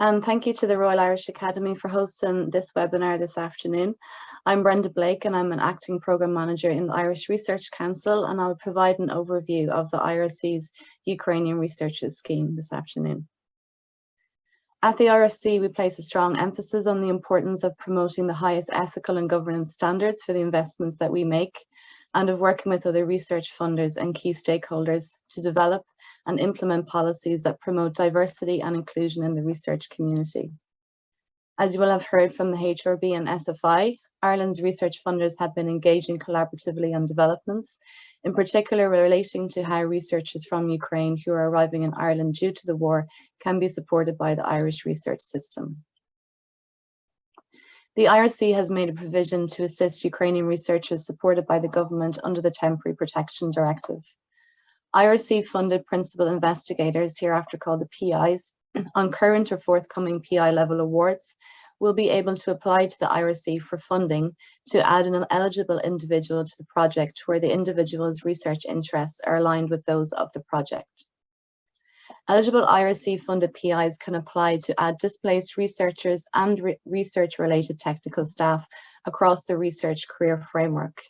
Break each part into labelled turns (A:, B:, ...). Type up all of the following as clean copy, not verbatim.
A: And thank you to the Royal Irish Academy for hosting this webinar this afternoon. I'm Brenda Blake and I'm an acting programme manager in the Irish Research Council, and I'll provide an overview of the IRC's Ukrainian Researchers Scheme this afternoon. At the IRC, we place a strong emphasis on the importance of promoting the highest ethical and governance standards for the investments that we make, and of working with other research funders and key stakeholders to develop and implement policies that promote diversity and inclusion in the research community. As you will have heard from the HRB and SFI, Ireland's research funders have been engaging collaboratively on developments, in particular relating to how researchers from Ukraine who are arriving in Ireland due to the war can be supported by the Irish research system. The IRC has made a provision to assist Ukrainian researchers supported by the government under the Temporary Protection Directive. IRC-funded principal investigators, hereafter called the PIs, on current or forthcoming PI level awards will be able to apply to the IRC for funding to add an eligible individual to the project where the individual's research interests are aligned with those of the project. Eligible IRC-funded PIs can apply to add displaced researchers and research-related technical staff across the research career framework.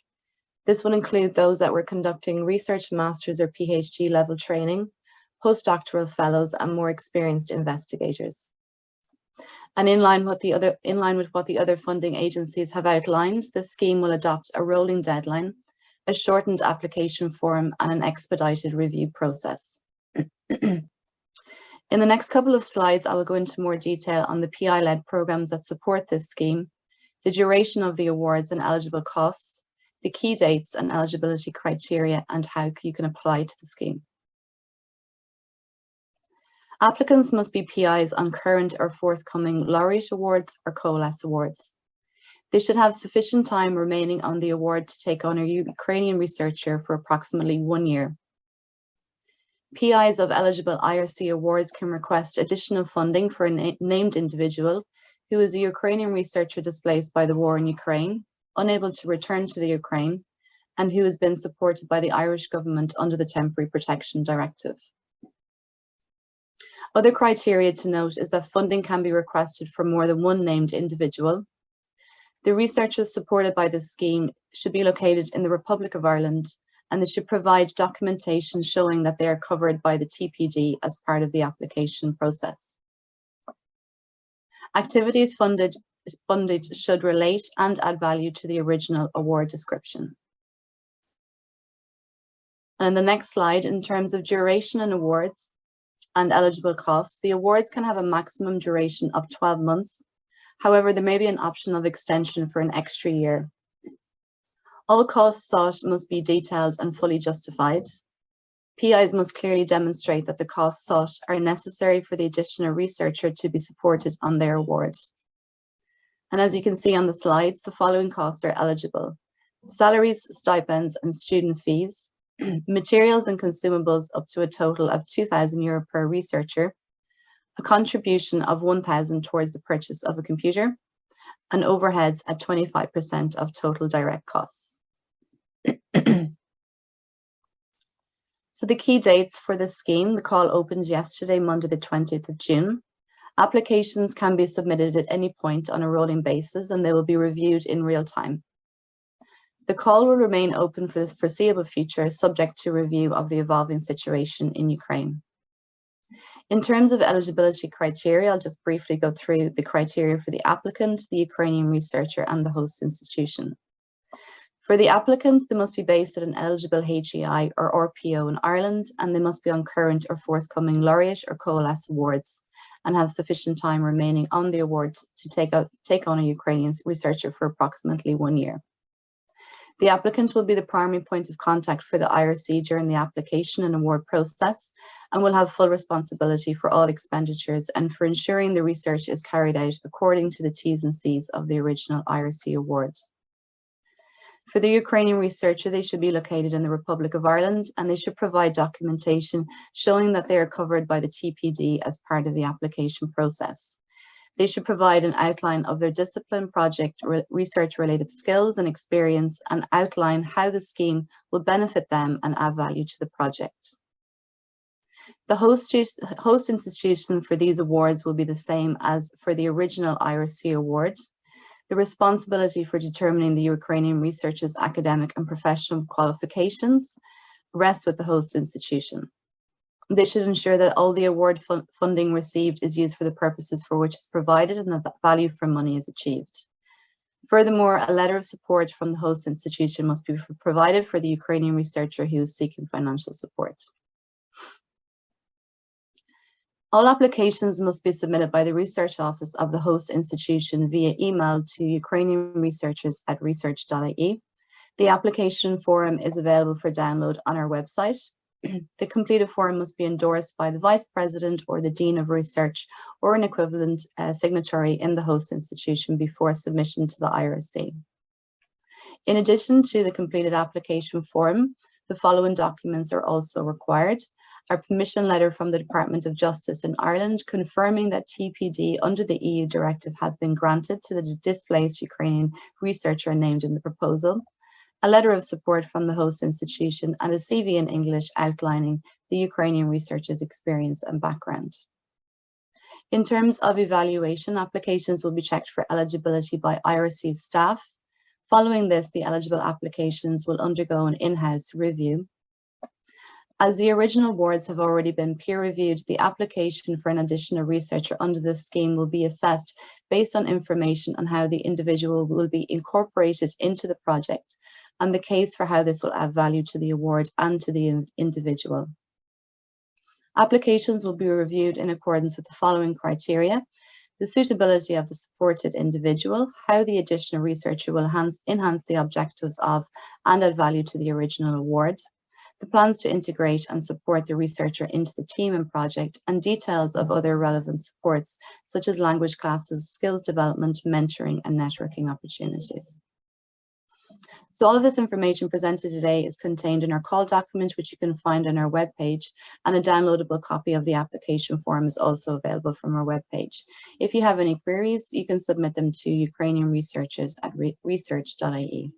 A: This will include those that were conducting research master's or PhD level training, postdoctoral fellows, and more experienced investigators. And in line with what the other funding agencies have outlined, this scheme will adopt a rolling deadline, a shortened application form, and an expedited review process. In the next couple of slides, I will go into more detail on the PI-led programs that support this scheme, the duration of the awards and eligible costs, the key dates and eligibility criteria, and how you can apply to the scheme. Applicants must be PIs on current or forthcoming Laureate Awards or COALESCE Awards. They should have sufficient time remaining on the award to take on a Ukrainian researcher for approximately 1 year. PIs of eligible IRC awards can request additional funding for a named individual who is a Ukrainian researcher displaced by the war in Ukraine, unable to return to the Ukraine, and who has been supported by the Irish government under the Temporary Protection Directive. Other criteria to note is that funding can be requested for more than one named individual. The researchers supported by this scheme should be located in the Republic of Ireland, and they should provide documentation showing that they are covered by the TPD as part of the application process. Activities funded should relate and add value to the original award description. And in the next slide, in terms of duration and awards and eligible costs, the awards can have a maximum duration of 12 months. However, there may be an option of extension for an extra year. All costs sought must be detailed and fully justified. PIs must clearly demonstrate that the costs sought are necessary for the additional researcher to be supported on their award. And as you can see on the slides, the following costs are eligible: salaries, stipends, and student fees, materials and consumables up to a total of €2,000 per researcher, a contribution of €1,000 towards the purchase of a computer, and overheads at 25% of total direct costs. So the key dates for this scheme: the call opened yesterday, Monday the 20th of June. Applications can be submitted at any point on a rolling basis, and they will be reviewed in real time. The call will remain open for the foreseeable future, subject to review of the evolving situation in Ukraine. In terms of eligibility criteria, I'll just briefly go through the criteria for the applicant, the Ukrainian researcher, and the host institution. For the applicants, they must be based at an eligible HEI or RPO in Ireland, and they must be on current or forthcoming Laureate or COALESCE awards and have sufficient time remaining on the award to take on a Ukrainian researcher for approximately 1 year. The applicant will be the primary point of contact for the IRC during the application and award process, and will have full responsibility for all expenditures and for ensuring the research is carried out according to the T's and C's of the original IRC award. For the Ukrainian researcher, they should be located in the Republic of Ireland, and they should provide documentation showing that they are covered by the TPD as part of the application process. They should provide an outline of their discipline, project, research-related skills and experience, and outline how the scheme will benefit them and add value to the project. The host institution for these awards will be the same as for the original IRC award. The responsibility for determining the Ukrainian researchers' academic and professional qualifications rests with the host institution. They should ensure that all the award funding received is used for the purposes for which it's provided and that the value for money is achieved. Furthermore, a letter of support from the host institution must be provided for the Ukrainian researcher who is seeking financial support. All applications must be submitted by the research office of the host institution via email to Ukrainian researchers at research.ie. The application form is available for download on our website. The completed form must be endorsed by the Vice President or the Dean of Research or an equivalent signatory in the host institution before submission to the IRC. In addition to the completed application form, the following documents are also required. Our permission letter from the Department of Justice in Ireland confirming that TPD under the EU directive has been granted to the displaced Ukrainian researcher named in the proposal, a letter of support from the host institution, and a CV in English outlining the Ukrainian researcher's experience and background. In terms of evaluation, applications will be checked for eligibility by IRC staff. Following this, the eligible applications will undergo an in-house review. As the original awards have already been peer-reviewed, the application for an additional researcher under this scheme will be assessed based on information on how the individual will be incorporated into the project and the case for how this will add value to the award and to the individual. Applications will be reviewed in accordance with the following criteria: the suitability of the supported individual, how the additional researcher will enhance the objectives of and add value to the original award, the plans to integrate and support the researcher into the team and project, and details of other relevant supports such as language classes, skills development, mentoring, and networking opportunities. So all of this information presented today is contained in our call document, which you can find on our webpage, and a downloadable copy of the application form is also available from our webpage. If you have any queries, you can submit them to Ukrainian researchers at research.ie.